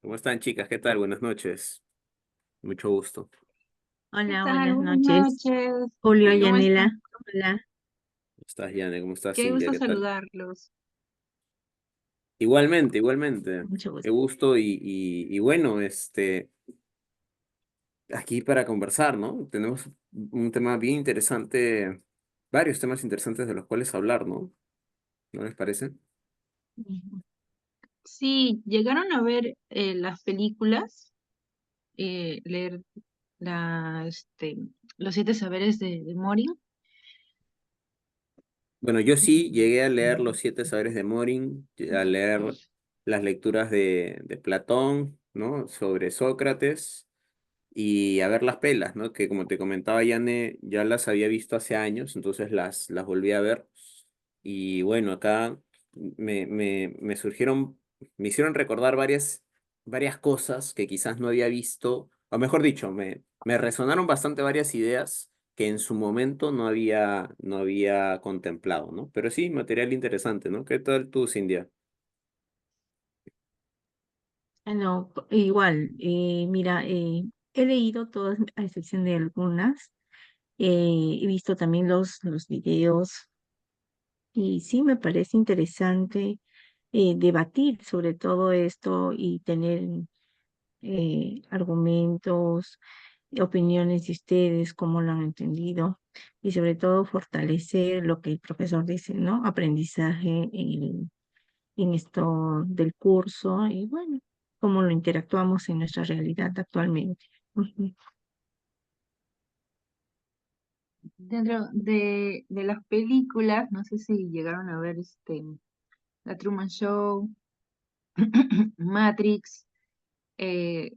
¿Cómo están, chicas? ¿Qué tal? Buenas noches. Mucho gusto. ¿Qué Hola, tal? buenas Buenas noches. noches. Julio, ¿Cómo Yanela, están? hola, ¿Cómo estás, Yane? ¿Cómo estás, Qué Cintia? gusto ¿Qué tal? saludarlos. Igualmente, igualmente. mucho Qué gusto. gusto y bueno, aquí para conversar, ¿no? Tenemos un tema bien interesante, varios temas interesantes de los cuales hablar, ¿no? ¿No les parece? Ujú. Sí, llegaron a ver las películas, leer la, los siete saberes de Morin. Bueno, yo sí llegué a leer Los Siete Saberes de Morin, a leer las lecturas de Platón, ¿no? Sobre Sócrates. Y a ver las pelas, ¿no? Que como te comentaba, Yane, ya las había visto hace años, entonces las volví a ver. Y bueno, acá me surgieron, me hicieron recordar varias cosas que quizás no había visto, o mejor dicho, me resonaron bastante varias ideas que en su momento no había contemplado, ¿no? Pero sí, material interesante, ¿no? ¿Qué tal tú, Cintia? No, igual, mira, he leído todas, a excepción de algunas, he visto también los videos y sí me parece interesante debatir sobre todo esto y tener argumentos, opiniones de ustedes, cómo lo han entendido y sobre todo fortalecer lo que el profesor dice, ¿no? Aprendizaje en esto del curso y bueno, cómo lo interactuamos en nuestra realidad actualmente. Ujú. Dentro de las películas, no sé si llegaron a ver La Truman Show, Matrix.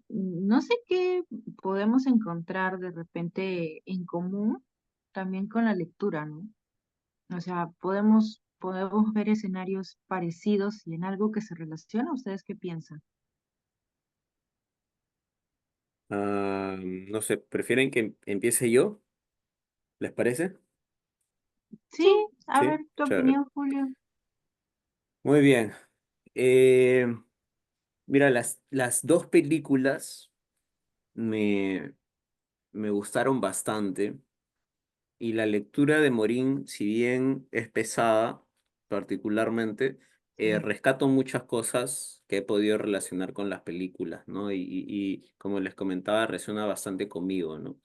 No sé qué podemos encontrar de repente en común también con la lectura, ¿no? O sea, podemos ver escenarios parecidos y en algo que se relaciona. ¿Ustedes qué piensan? No sé, ¿prefieren que empiece yo? ¿Les parece? Sí, Sí, a ver Sí, tu chévere. opinión, Julio. Muy bien. Eh, Mira, las dos películas me, me gustaron bastante y la lectura de Morín, si bien es pesada, particularmente, Sí. rescato muchas cosas que he podido relacionar con las películas, ¿no? Y como les comentaba, resuena bastante conmigo, ¿no?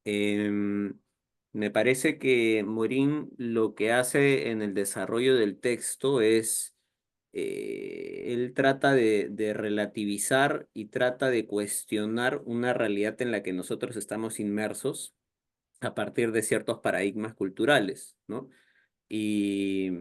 Em, Me parece que Morín lo que hace en el desarrollo del texto es, él trata de relativizar y trata de cuestionar una realidad en la que nosotros estamos inmersos a partir de ciertos paradigmas culturales, ¿no? Y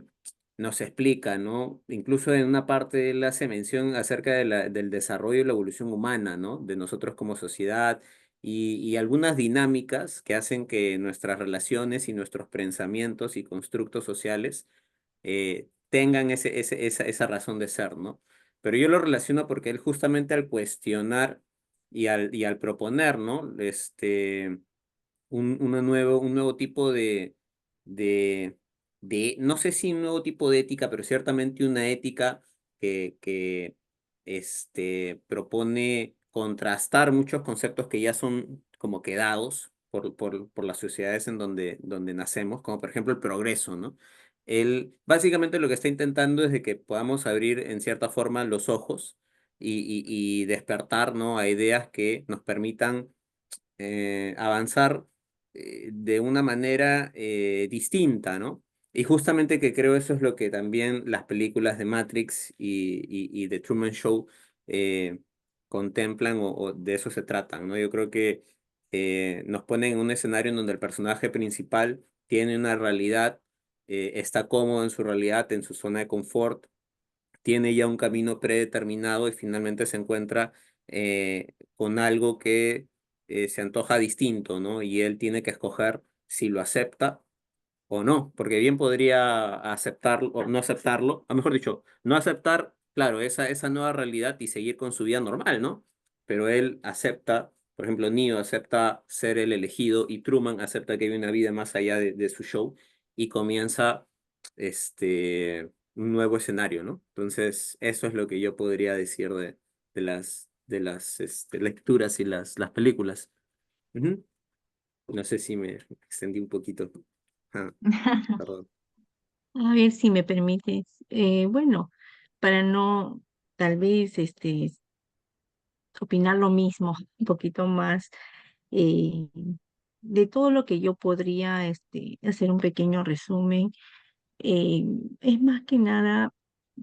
nos explica, ¿no? Incluso en una parte él hace mención acerca del desarrollo y la evolución humana, ¿no? De nosotros como sociedad y algunas dinámicas que hacen que nuestras relaciones y nuestros pensamientos y constructos sociales tengan esa razón de ser, ¿no? Pero yo lo relaciono porque él justamente al cuestionar y al proponer, ¿no? Un nuevo tipo de, no sé si un nuevo tipo de ética, pero ciertamente una ética que propone contrastar muchos conceptos que ya son como quedados por las sociedades en donde nacemos, como por ejemplo el progreso, ¿no? Él básicamente lo que está intentando es de que podamos abrir en cierta forma los ojos y despertar, ¿no? A ideas que nos permitan avanzar de una manera distinta, ¿no? Y justamente que creo eso es lo que también las películas de Matrix y The Truman Show eh, contemplan o de eso se tratan, ¿no? Yo creo que nos ponen en un escenario en donde el personaje principal tiene una realidad, está cómodo en su realidad, en su zona de confort, tiene ya un camino predeterminado y finalmente se encuentra con algo que se antoja distinto, ¿no? Y él tiene que escoger si lo acepta o no, porque bien podría aceptarlo o no aceptarlo, o mejor dicho, no aceptar, claro, esa nueva realidad y seguir con su vida normal, ¿no? Pero él acepta, por ejemplo, Neo acepta ser el elegido y Truman acepta que hay una vida más allá de su show y comienza un nuevo escenario, ¿no? Entonces, eso es lo que yo podría decir de las lecturas y las películas. Ujú. No sé si me extendí un poquito. Ah, perdón. A ver si me permites. Bueno, para no tal vez opinar lo mismo, un poquito más eh, de todo lo que yo podría hacer un pequeño resumen. Eh, es más que nada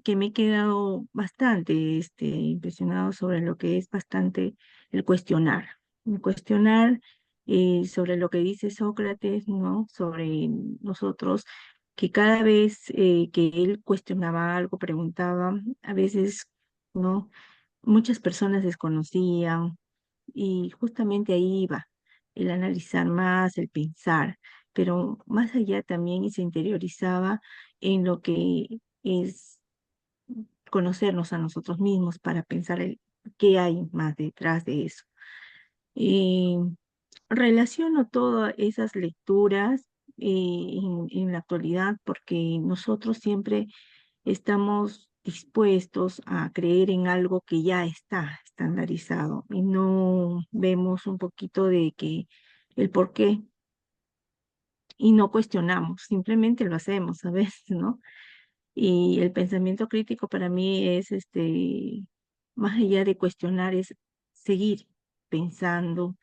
que me he quedado bastante impresionado sobre lo que es bastante el cuestionar sobre lo que dice Sócrates, ¿no? Sobre nosotros, que cada vez que él cuestionaba algo, preguntaba, a veces, ¿no? Muchas personas desconocían y justamente ahí iba el analizar más, el pensar, pero más allá también se interiorizaba en lo que es conocernos a nosotros mismos para pensar qué hay más detrás de eso. Y relaciono todas esas lecturas en la actualidad porque nosotros siempre estamos dispuestos a creer en algo que ya está estandarizado y no vemos un poquito de que el por qué y no cuestionamos, simplemente lo hacemos a veces, ¿no? Y el pensamiento crítico para mí es, más allá de cuestionar, es seguir pensando,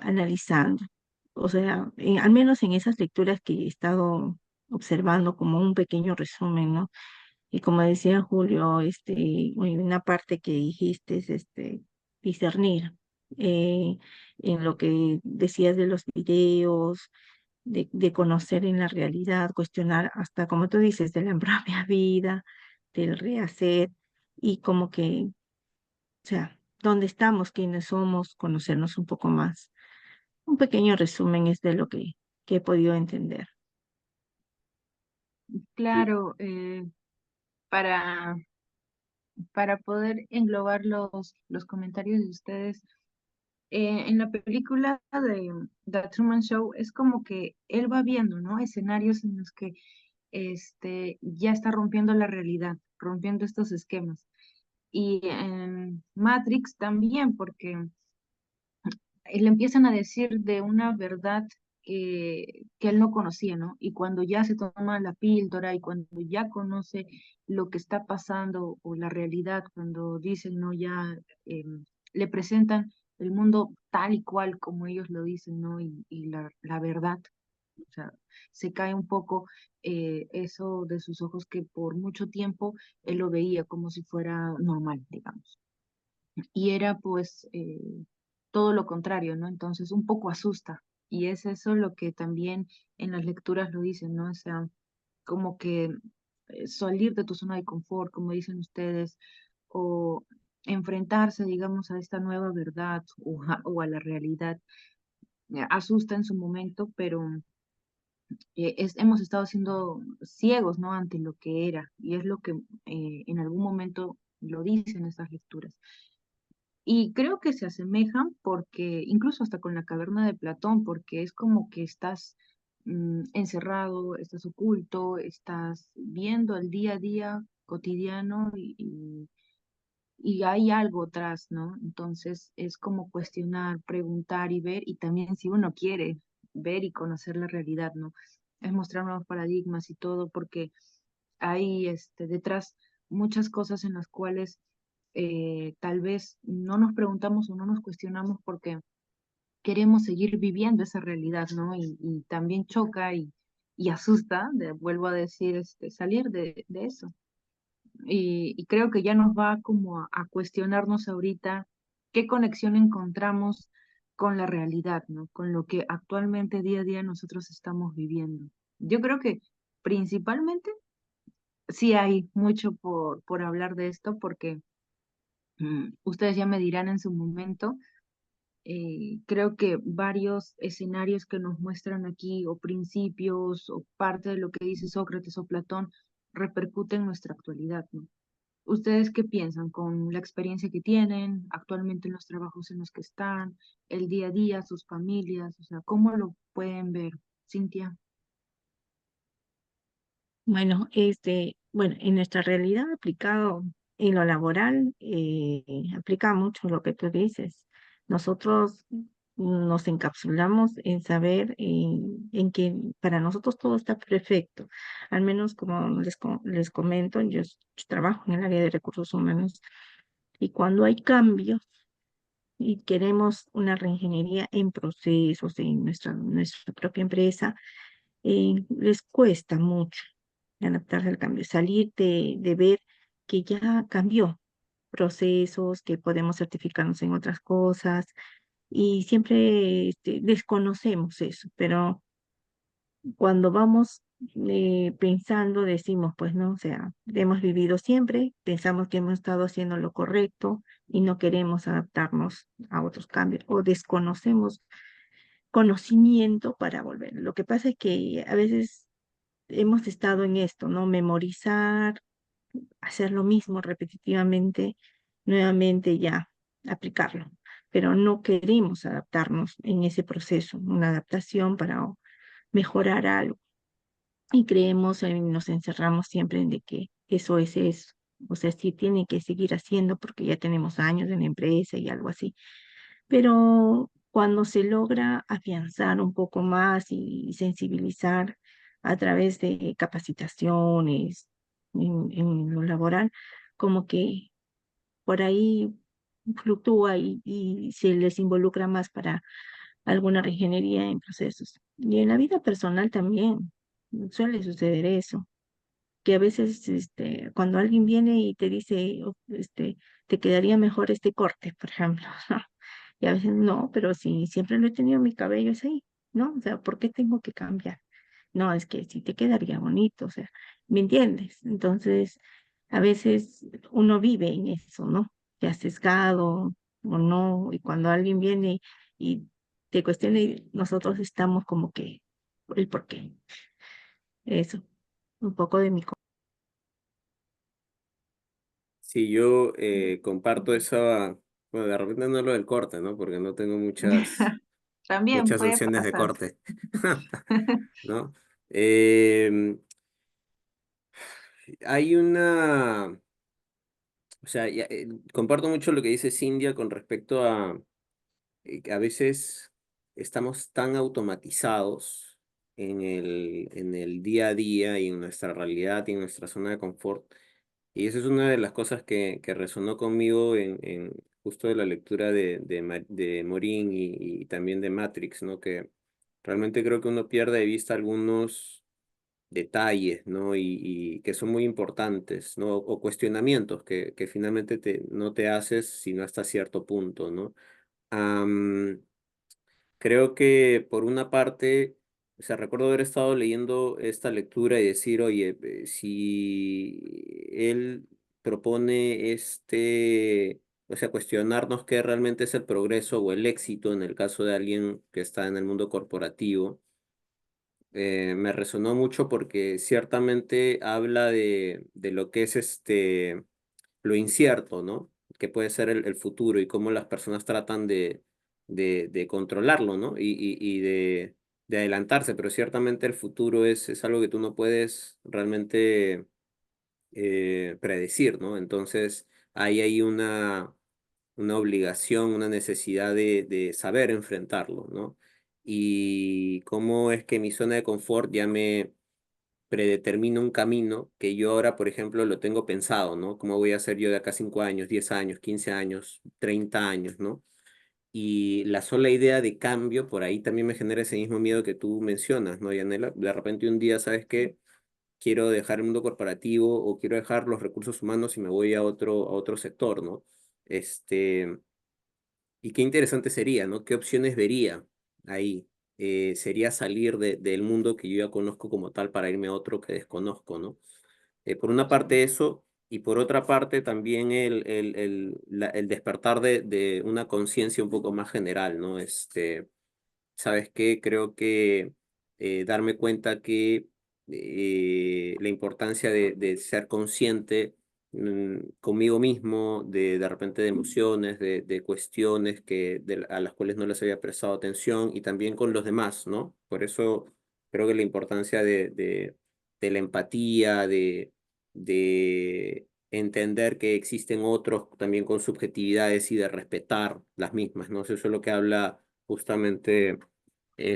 analizando. O sea, al menos en esas lecturas que he estado observando como un pequeño resumen, ¿no? Y como decía Julio, hay una parte que dijiste es discernir en lo que decías de los videos, de conocer en la realidad, cuestionar hasta, como tú dices, de la propia vida, del rehacer, y como que, o sea, dónde estamos, quiénes somos, conocernos un poco más. Un pequeño resumen es de lo que he podido entender. Sí. Claro, para, para poder englobar los comentarios de ustedes, en la película de The Truman Show es como que él va viendo, ¿no? Escenarios en los que ya está rompiendo la realidad, rompiendo estos esquemas. Y en Matrix también, porque le empiezan a decir de una verdad que él no conocía, ¿no? Y cuando ya se toma la píldora y cuando ya conoce lo que está pasando o la realidad, cuando dicen, ¿no? Ya le presentan el mundo tal y cual como ellos lo dicen, ¿no? Y la verdad, o sea, se cae un poco eso de sus ojos que por mucho tiempo él lo veía como si fuera normal, digamos. Y era pues todo lo contrario, ¿no? Entonces un poco asusta. Y es eso lo que también en las lecturas lo dicen, ¿no? O sea, como que salir de tu zona de confort, como dicen ustedes, o enfrentarse, digamos, a esta nueva verdad o a la realidad, asusta en su momento, pero hemos estado siendo ciegos, ¿no? Ante lo que era, y es lo que en algún momento lo dicen estas lecturas. Y creo que se asemejan porque, incluso hasta con la caverna de Platón, porque es como que estás encerrado, estás oculto, estás viendo el día a día cotidiano y hay algo atrás, ¿no? Entonces es como cuestionar, preguntar y ver, y también si uno quiere ver y conocer la realidad, ¿no? Es mostrar nuevos paradigmas y todo, porque hay detrás muchas cosas en las cuales tal vez no nos preguntamos o no nos cuestionamos porque queremos seguir viviendo esa realidad, ¿no? Y también choca y asusta, vuelvo a decir, salir de eso. Y creo que ya nos va como a cuestionarnos ahorita qué conexión encontramos con la realidad, ¿no? Con lo que actualmente día a día nosotros estamos viviendo. Yo creo que principalmente sí hay mucho por hablar de esto porque ustedes ya me dirán en su momento. Creo que varios escenarios que nos muestran aquí, o principios, o parte de lo que dice Sócrates o Platón, repercuten en nuestra actualidad, ¿no? ¿Ustedes qué piensan con la experiencia que tienen actualmente en los trabajos en los que están, el día a día, sus familias? O sea, ¿cómo lo pueden ver, Cintia? Bueno, bueno, en nuestra realidad aplicado en lo laboral aplica mucho lo que tú dices. Nosotros nos encapsulamos en saber en que para nosotros todo está perfecto. Al menos como les comento, yo trabajo en el área de recursos humanos y cuando hay cambios y queremos una reingeniería en procesos en nuestra propia empresa, les cuesta mucho adaptarse al cambio, salir de ver que ya cambió procesos, que podemos certificarnos en otras cosas y siempre desconocemos eso, pero cuando vamos pensando, decimos, pues no, o sea, hemos vivido siempre, pensamos que hemos estado haciendo lo correcto y no queremos adaptarnos a otros cambios o desconocemos conocimiento para volver. Lo que pasa es que a veces hemos estado en esto, ¿no? Memorizar, hacer lo mismo repetitivamente, nuevamente ya aplicarlo, pero no queremos adaptarnos en ese proceso, una adaptación para mejorar algo y creemos, nos encerramos siempre en de que eso es eso. O sea, sí tiene que seguir haciendo porque ya tenemos años en la empresa y algo así. Pero cuando se logra afianzar un poco más y sensibilizar a través de capacitaciones en lo laboral, como que por ahí fluctúa y se les involucra más para alguna reingeniería en procesos. Y en la vida personal también suele suceder eso, que a veces cuando alguien viene y te dice, te quedaría mejor este corte, por ejemplo, ¿no? Y a veces no, pero si siempre lo he tenido mi cabello es ahí, ¿no? O sea, ¿por qué tengo que cambiar? No, es que sí te quedaría bonito, o sea, ¿me entiendes? Entonces, a veces uno vive en eso, ¿no? Ya sesgado o no, y cuando alguien viene y te cuestiona, y nosotros estamos como que, el por qué, eso, un poco de mi... Sí, yo comparto esa, bueno, de repente no lo del corte, ¿no? Porque no tengo muchas, También muchas puede opciones de pasar. corte, ¿no? Eh, hay una, o sea, comparto mucho lo que dice Cindia con respecto a que a veces estamos tan automatizados en el día a día y en nuestra realidad y en nuestra zona de confort. Y esa es una de las cosas que resonó conmigo en justo de la lectura de Morin y también de Matrix, ¿no? Que realmente creo que uno pierde de vista algunos detalles, ¿no? Y que son muy importantes, ¿no? O cuestionamientos que finalmente no te haces sino hasta cierto punto, ¿no? Am, Creo que por una parte, o sea, recuerdo haber estado leyendo esta lectura y decir, oye, si él propone o sea, cuestionarnos qué realmente es el progreso o el éxito en el caso de alguien que está en el mundo corporativo, me resonó mucho porque ciertamente habla de lo que es lo incierto, ¿no? Que puede ser el futuro y cómo las personas tratan de controlarlo, ¿no? De adelantarse, pero ciertamente el futuro es algo que tú no puedes realmente predecir, ¿no? Entonces, ahí hay una obligación, una necesidad de saber enfrentarlo, ¿no? Y cómo es que mi zona de confort ya me predetermina un camino que yo ahora, por ejemplo, lo tengo pensado, ¿no? ¿Cómo voy a hacer yo de acá 5 años, 10 años, 15 años, 30 años, ¿no? Y la sola idea de cambio, por ahí también me genera ese mismo miedo que tú mencionas, ¿no, Yanela? De repente un día, ¿sabes qué? Quiero dejar el mundo corporativo o quiero dejar los recursos humanos y me voy a otro sector, ¿no? Este, y qué interesante sería, ¿no? ¿Qué opciones vería ahí? Sería salir del mundo que yo ya conozco como tal para irme a otro que desconozco, ¿no? Por una parte eso, y por otra parte también el despertar de una conciencia un poco más general, ¿no? ¿Sabes qué? Creo que darme cuenta que la importancia de ser consciente conmigo mismo, de repente de emociones, de cuestiones a las cuales no les había prestado atención y también con los demás, ¿no? Por eso creo que la importancia de la empatía, de entender que existen otros también con subjetividades y de respetar las mismas, ¿no? Eso es lo que habla justamente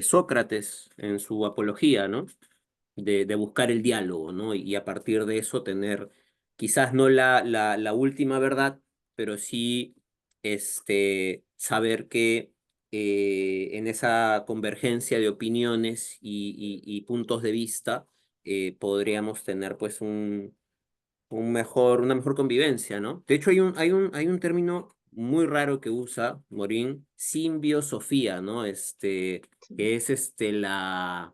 Sócrates en su Apología, ¿no? De buscar el diálogo, ¿no? Y a partir de eso tener quizás no la última verdad, pero sí saber que en esa convergencia de opiniones y puntos de vista podríamos tener pues una mejor convivencia, ¿no? De hecho, hay un término muy raro que usa Morín, simbiosofía, ¿no? Sí. Que es la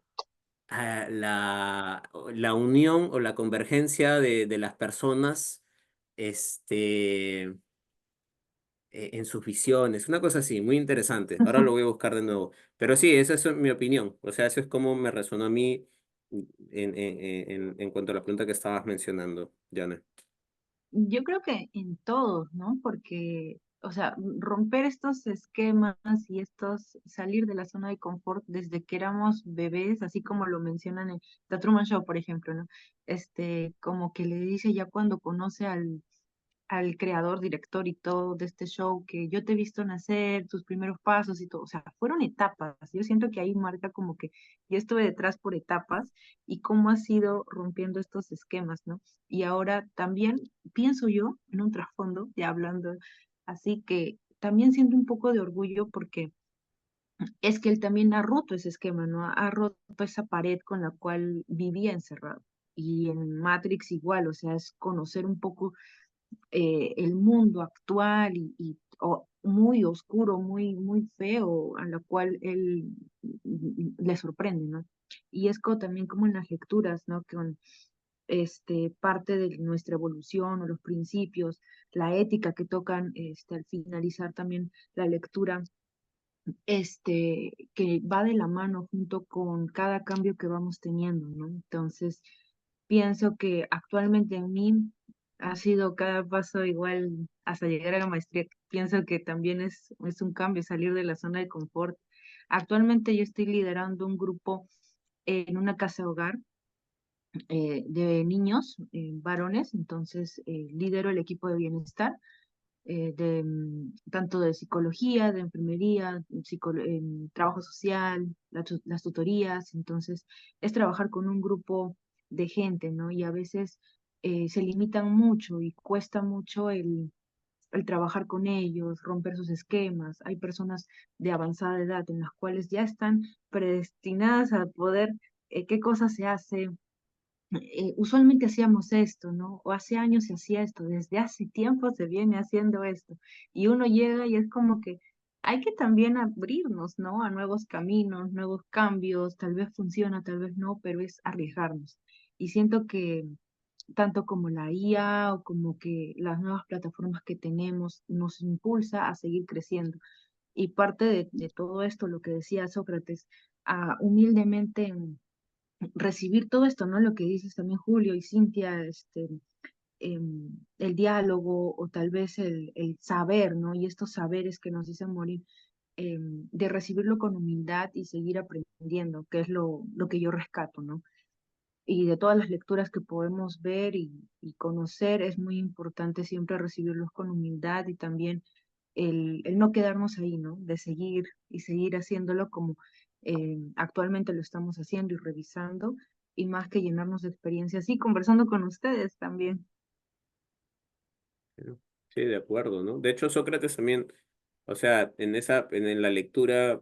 unión o la convergencia de las personas, en sus visiones, una cosa así, muy interesante. Ahora lo voy a buscar de nuevo. Pero sí, esa es mi opinión. O sea, eso es como me resonó a mí en cuanto a la pregunta que estabas mencionando, Jana. Yo creo que en todos, ¿no? Porque, o sea, romper estos esquemas y estos, salir de la zona de confort desde que éramos bebés, así como lo mencionan en The Truman Show, por ejemplo, ¿no? Como que le dice ya cuando conoce al creador, director y todo de este show, que yo te he visto nacer, tus primeros pasos y todo, o sea, fueron etapas. Yo siento que ahí marca como que yo estuve detrás por etapas y cómo has ido rompiendo estos esquemas, ¿no? Y ahora también pienso yo en un trasfondo, ya hablando, así que también siento un poco de orgullo porque es que él también ha roto ese esquema, ¿no? Ha roto esa pared con la cual vivía encerrado. Y en Matrix igual, o sea, es conocer un poco el mundo actual y muy oscuro, muy feo, a la cual él le sorprende, ¿no? Y es también como en las lecturas, ¿no? Con parte de nuestra evolución o los principios, la ética que tocan al finalizar también la lectura, que va de la mano junto con cada cambio que vamos teniendo, ¿no? Entonces, pienso que actualmente en mí ha sido cada paso igual hasta llegar a la maestría. Pienso que también es un cambio salir de la zona de confort. Actualmente yo estoy liderando un grupo en una casa hogar de niños, varones, entonces lidero el equipo de bienestar tanto de psicología, de enfermería, trabajo social, las tutorías, entonces es trabajar con un grupo de gente, ¿no? Y a veces se limitan mucho y cuesta mucho el trabajar con ellos, romper sus esquemas. Hay personas de avanzada edad en las cuales ya están predestinadas a poder, qué cosa se hace, usualmente hacíamos esto, ¿no? O hace años se hacía esto, desde hace tiempo se viene haciendo esto. Y uno llega y es como que hay que también abrirnos, ¿no? A nuevos caminos, nuevos cambios, tal vez funciona, tal vez no, pero es arriesgarnos. Y siento que tanto como la IA o como que las nuevas plataformas que tenemos nos impulsa a seguir creciendo. Y parte de todo esto, lo que decía Sócrates, humildemente recibir todo esto, ¿no? Lo que dices también Julio y Cintia, el diálogo o tal vez el saber, ¿no? Y estos saberes que nos dicen morir, de recibirlo con humildad y seguir aprendiendo, que es lo que yo rescato, ¿no? Y de todas las lecturas que podemos ver y conocer, es muy importante siempre recibirlos con humildad y también el no quedarnos ahí, ¿no? De seguir y seguir haciéndolo como actualmente lo estamos haciendo y revisando, y más que llenarnos de experiencias y conversando con ustedes también. Sí, de acuerdo, ¿no? De hecho, Sócrates también, o sea, en la lectura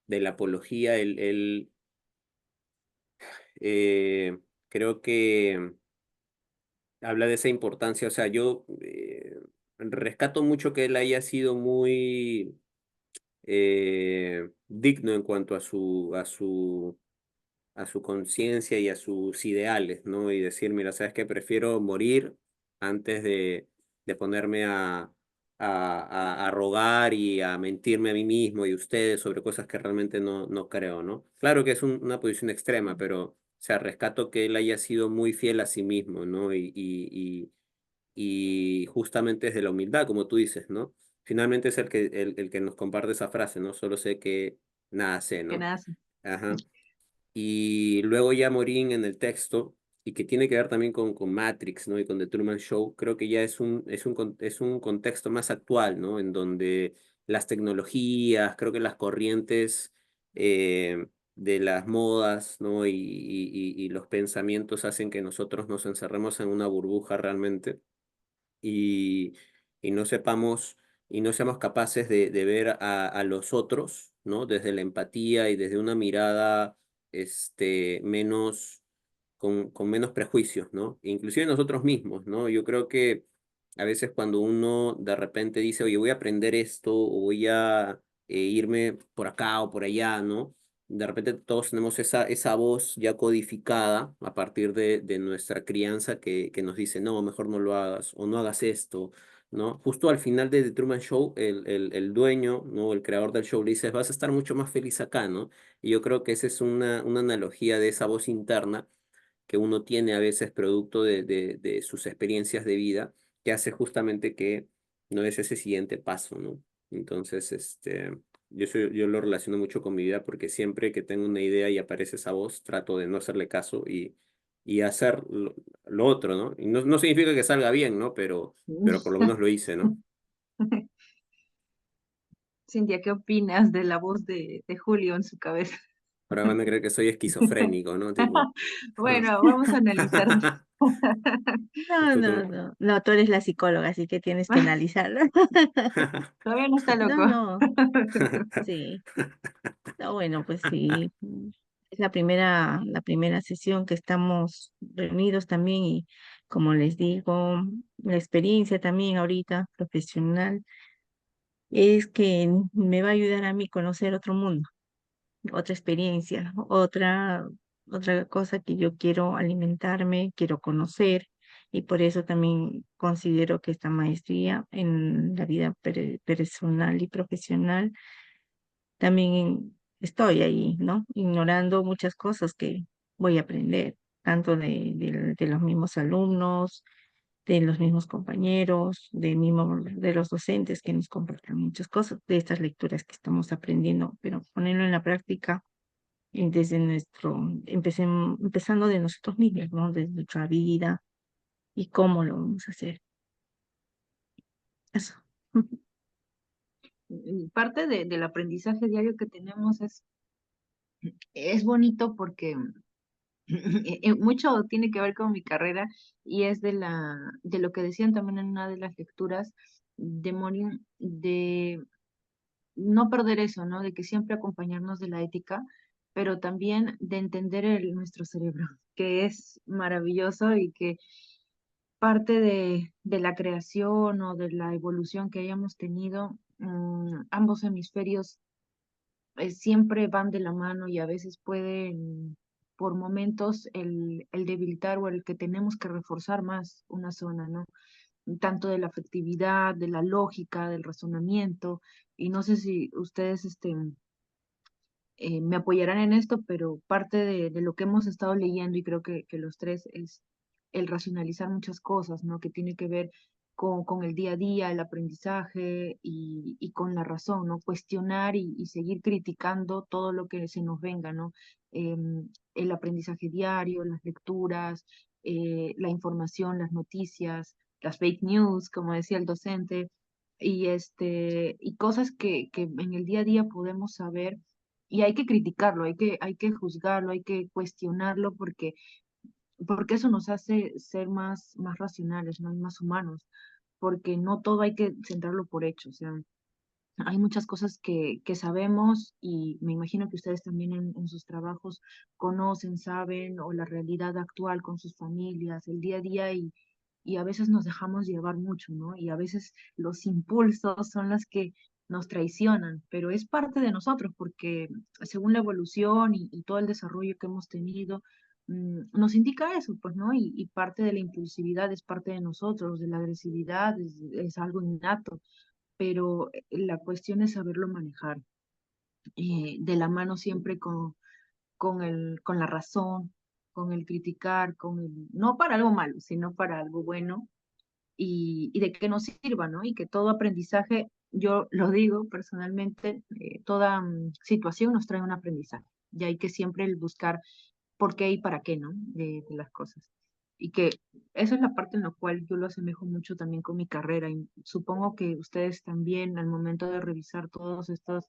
de la Apología, él creo que habla de esa importancia. O sea, yo rescato mucho que él haya sido muy digno en cuanto a su conciencia y a sus ideales, ¿no? Y decir, mira, ¿sabes qué? Prefiero morir antes de ponerme a rogar y a mentirme a mí mismo y a ustedes sobre cosas que realmente no creo, ¿no? Claro que es una posición extrema, pero, o sea, rescato que él haya sido muy fiel a sí mismo, ¿no? Y justamente desde la humildad, como tú dices, ¿no? Finalmente es el que nos comparte esa frase, ¿no? Solo sé que nada sé, Que ¿no? nada, sí. Ajá. Y luego ya Morín en el texto y que tiene que ver también con Matrix, ¿no? Y con The Truman Show, creo que ya es un contexto más actual, ¿no? En donde las tecnologías, creo que las corrientes de las modas, ¿no? Y los pensamientos hacen que nosotros nos encerremos en una burbuja realmente y, y no sepamos y no seamos capaces de ver a los otros, ¿no? Desde la empatía y desde una mirada menos, con menos prejuicios, ¿no? Inclusive nosotros mismos, ¿no? Yo creo que a veces cuando uno de repente dice, oye, voy a aprender esto o voy a irme por acá o por allá, ¿no? De repente todos tenemos esa voz ya codificada a partir de nuestra crianza que nos dice, no, mejor no lo hagas o no hagas esto, ¿no? Justo al final de The Truman Show, el dueño, ¿no? El creador del show le dice, vas a estar mucho más feliz acá, ¿no? Y yo creo que esa es una analogía de esa voz interna que uno tiene a veces producto de sus experiencias de vida, que hace justamente que no es ese siguiente paso, ¿no? Entonces, yo lo relaciono mucho con mi vida porque siempre que tengo una idea y aparece esa voz, trato de no hacerle caso y hacer lo otro, ¿no? Y no significa que salga bien, ¿no? Pero por lo menos lo hice, ¿no? Cintia, ¿qué opinas de la voz de Julio en su cabeza? Ahora van a creer que soy esquizofrénico, ¿no? Tipo, Bueno, vamos a analizar. No, estoy no, como... no, no, tú eres la psicóloga, así que tienes que analizarlo. Todavía no está No, loco. no, sí. No, bueno, pues sí. Es la primera sesión que estamos reunidos también y como les digo, la experiencia también ahorita profesional es que me va a ayudar a mí conocer otro mundo, otra experiencia, otra cosa que yo quiero alimentarme, quiero conocer, y por eso también considero que esta maestría en la vida personal y profesional también estoy ahí, ¿no? Ignorando muchas cosas que voy a aprender, tanto de los mismos alumnos, de los mismos compañeros, de los docentes que nos comparten muchas cosas, de estas lecturas que estamos aprendiendo, pero ponerlo en la práctica desde empezando de nosotros mismos, ¿no? De nuestra vida y cómo lo vamos a hacer. Eso. Parte del aprendizaje diario que tenemos es bonito porque mucho tiene que ver con mi carrera y es de lo que decían también en una de las lecturas de Morin, de no perder eso, ¿no? De que siempre acompañarnos de la ética, pero también de entender nuestro cerebro, que es maravilloso y que parte de la creación o de la evolución que hayamos tenido, ambos hemisferios siempre van de la mano y a veces pueden, por momentos, el debilitar o el que tenemos que reforzar más una zona, ¿no? Tanto de la afectividad, de la lógica, del razonamiento, y no sé si ustedes me apoyarán en esto, pero parte de lo que hemos estado leyendo, y creo que los tres, es el racionalizar muchas cosas, ¿no? Que tiene que ver con el día a día, el aprendizaje y con la razón, ¿no? Cuestionar y seguir criticando todo lo que se nos venga, ¿no? El aprendizaje diario, las lecturas, la información, las noticias, las fake news, como decía el docente, y cosas que en el día a día podemos saber y hay que criticarlo, hay que juzgarlo, hay que cuestionarlo porque eso nos hace ser más racionales, ¿no? Y más humanos, porque no todo hay que centrarlo por hecho, o sea, hay muchas cosas que sabemos y me imagino que ustedes también en sus trabajos conocen, saben, o la realidad actual con sus familias, el día a día y a veces nos dejamos llevar mucho, ¿no? Y a veces los impulsos son los que nos traicionan, pero es parte de nosotros porque según la evolución y todo el desarrollo que hemos tenido, nos indica eso, pues, ¿no? Y parte de la impulsividad es parte de nosotros, de la agresividad es algo innato, pero la cuestión es saberlo manejar, de la mano siempre con la razón, con el criticar, no para algo malo, sino para algo bueno, y de que nos sirva, ¿no? Y que todo aprendizaje, yo lo digo personalmente, toda situación nos trae un aprendizaje, y hay que siempre el buscar por qué y para qué, ¿no? De las cosas. Y que eso es la parte en la cual yo lo asemejo mucho también con mi carrera. Y supongo que ustedes también, al momento de revisar todos estos,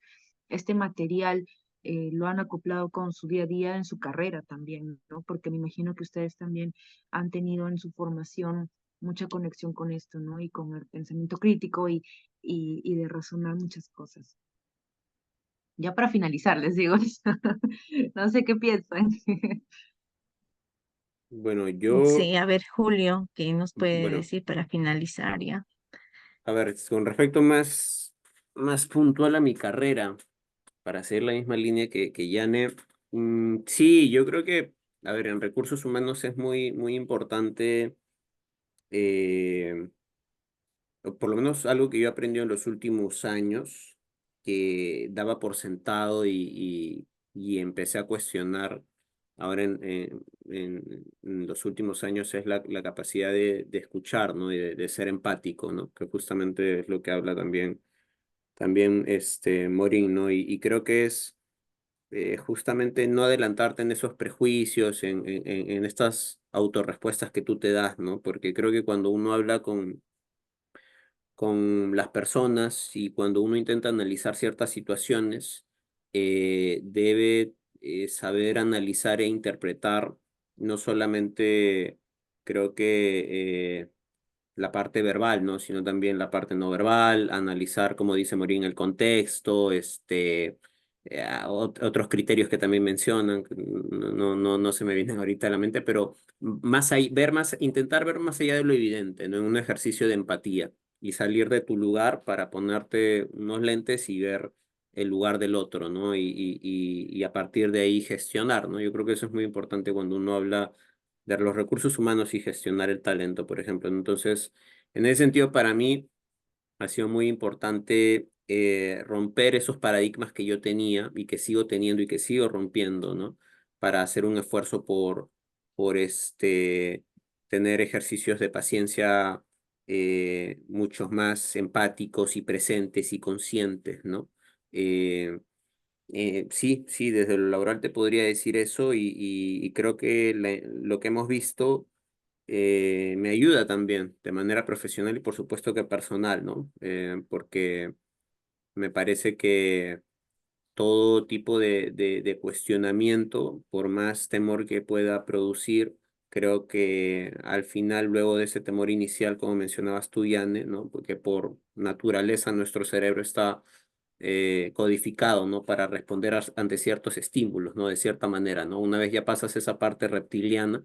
este material, lo han acoplado con su día a día en su carrera también, ¿no? Porque me imagino que ustedes también han tenido en su formación mucha conexión con esto, ¿no? Y con el pensamiento crítico y de razonar muchas cosas. Ya para finalizar, les digo, no sé qué piensan. Bueno, yo, Sí, a ver, Julio, ¿qué nos puede bueno, decir para finalizar ya? a ver, con respecto más puntual a mi carrera, para seguir la misma línea que Yane, sí, yo creo que, a ver, en recursos humanos es muy importante, eh, o por lo menos algo que yo he aprendido en los últimos años, que daba por sentado y empecé a cuestionar ahora en los últimos años es la capacidad de escuchar, ¿no? Y de ser empático, ¿no? Que justamente es lo que habla también Morín, ¿no? Y creo que es justamente no adelantarte en esos prejuicios, en estas autorrespuestas que tú te das, ¿no? Porque creo que cuando uno habla con las personas y cuando uno intenta analizar ciertas situaciones, debe saber analizar e interpretar no solamente, creo que la parte verbal, ¿no? Sino también la parte no verbal, analizar, como dice Morín, el contexto, otros criterios que también mencionan, que no se me vienen ahorita a la mente, pero más ahí, intentar ver más allá de lo evidente, ¿no? En un ejercicio de empatía y salir de tu lugar para ponerte unos lentes y ver el lugar del otro, ¿no? Y a partir de ahí gestionar, ¿no? Yo creo que eso es muy importante cuando uno habla de los recursos humanos y gestionar el talento, por ejemplo. Entonces, en ese sentido, para mí ha sido muy importante romper esos paradigmas que yo tenía y que sigo teniendo y que sigo rompiendo, ¿no? Para hacer un esfuerzo por tener ejercicios de paciencia muchos más empáticos y presentes y conscientes, ¿no? Eh, sí, desde lo laboral te podría decir eso y creo que lo que hemos visto me ayuda también de manera profesional y por supuesto que personal, ¿no? Porque me parece que todo tipo de cuestionamiento, por más temor que pueda producir, creo que al final, luego de ese temor inicial, como mencionabas tú, Yane, ¿no? Porque por naturaleza nuestro cerebro está codificado, ¿no? Para responder ante ciertos estímulos, ¿no? De cierta manera, ¿no? Una vez ya pasas esa parte reptiliana,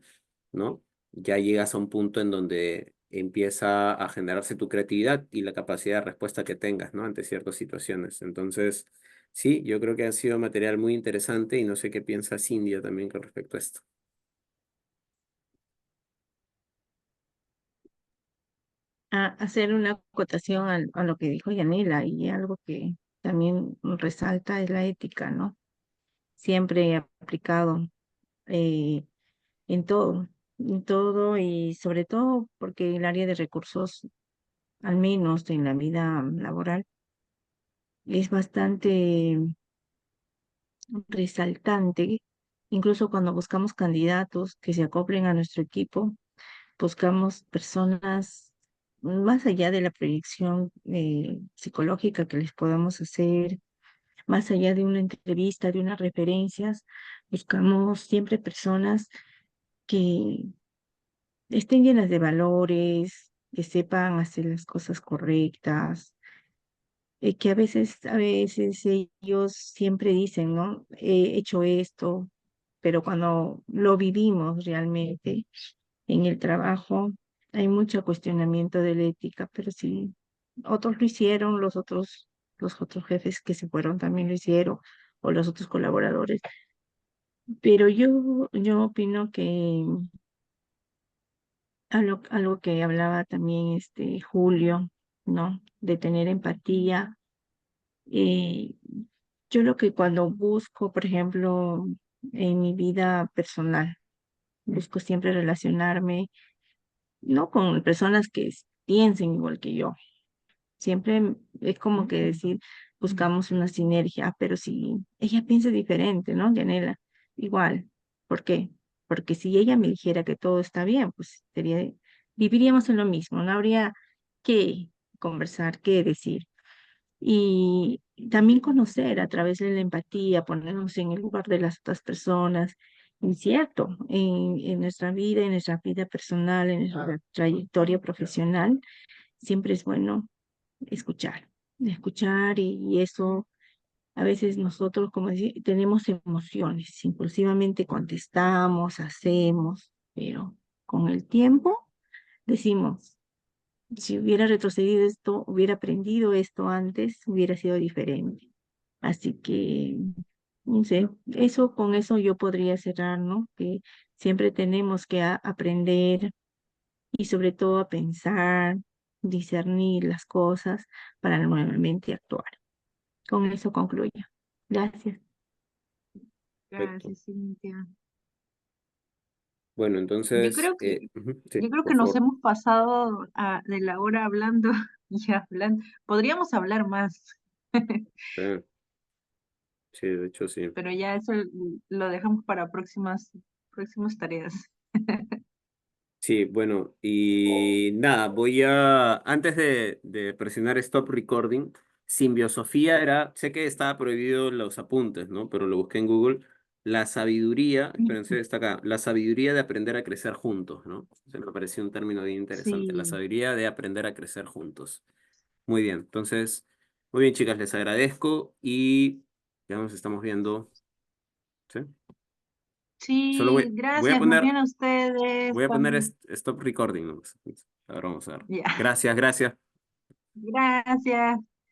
¿no? Ya llegas a un punto en donde empieza a generarse tu creatividad y la capacidad de respuesta que tengas, ¿no? Ante ciertas situaciones. Entonces, sí, yo creo que ha sido material muy interesante y no sé qué piensa Cindy también con respecto a esto. Hacer una acotación a lo que dijo Yanela y algo que también resalta es la ética, ¿no? Siempre aplicado eh, en todo y sobre todo porque el área de recursos, al menos en la vida laboral, es bastante resaltante, incluso cuando buscamos candidatos que se acoplen a nuestro equipo, buscamos personas más allá de la proyección psicológica que les podamos hacer, más allá de una entrevista, de unas referencias, buscamos siempre personas que estén llenas de valores, que sepan hacer las cosas correctas, que a veces ellos siempre dicen, ¿no? He hecho esto, pero cuando lo vivimos realmente en el trabajo, hay mucho cuestionamiento de la ética, pero sí, otros lo hicieron, los otros jefes que se fueron también lo hicieron, o los otros colaboradores. Pero yo opino que algo que hablaba también Julio, ¿no? De tener empatía. eh, yo lo que cuando busco, por ejemplo, en mi vida personal, busco siempre relacionarme, no con personas que piensen igual que yo. Siempre es como que decir, buscamos una sinergia, pero si ella piensa diferente, ¿no? Yanela, igual. ¿Por qué? Porque si ella me dijera que todo está bien, pues viviríamos en lo mismo, no habría que conversar, qué decir. Y también conocer a través de la empatía, ponernos en el lugar de las otras personas. Incierto, en nuestra vida, en nuestra vida personal, en nuestra trayectoria profesional, siempre es bueno escuchar, escuchar y eso a veces nosotros, como decía, tenemos emociones, impulsivamente contestamos, hacemos, pero con el tiempo decimos, si hubiera retrocedido esto, hubiera aprendido esto antes, hubiera sido diferente. Así que, no sé, eso con eso yo podría cerrar, ¿no? Que siempre tenemos que aprender y sobre todo a pensar, discernir las cosas para nuevamente actuar. Con eso concluyo. Gracias. Perfecto. Gracias, Cintia. Bueno, Yo entonces, creo que, sí, yo creo que por nos favor. hemos pasado de la hora hablando y hablando. Podríamos hablar más, Sí, sí, de hecho sí. pero ya eso lo dejamos para próximas tareas. Sí, bueno, y nada, antes de presionar Stop Recording, simbiosofía era, sé que estaba prohibido los apuntes, ¿no? Pero lo busqué en Google. La sabiduría, espérense, está acá, la sabiduría de aprender a crecer juntos, ¿no? Se me pareció un término bien interesante, la Sí, sabiduría de aprender a crecer juntos. Muy bien, entonces, muy bien, chicas, les agradezco y ya nos estamos viendo, ¿sí? Solo sí, voy a gracias, más poner bien a ustedes Voy a poner también. stop recording nomás. Ahora vamos a ver. Ya, Gracias, gracias. gracias.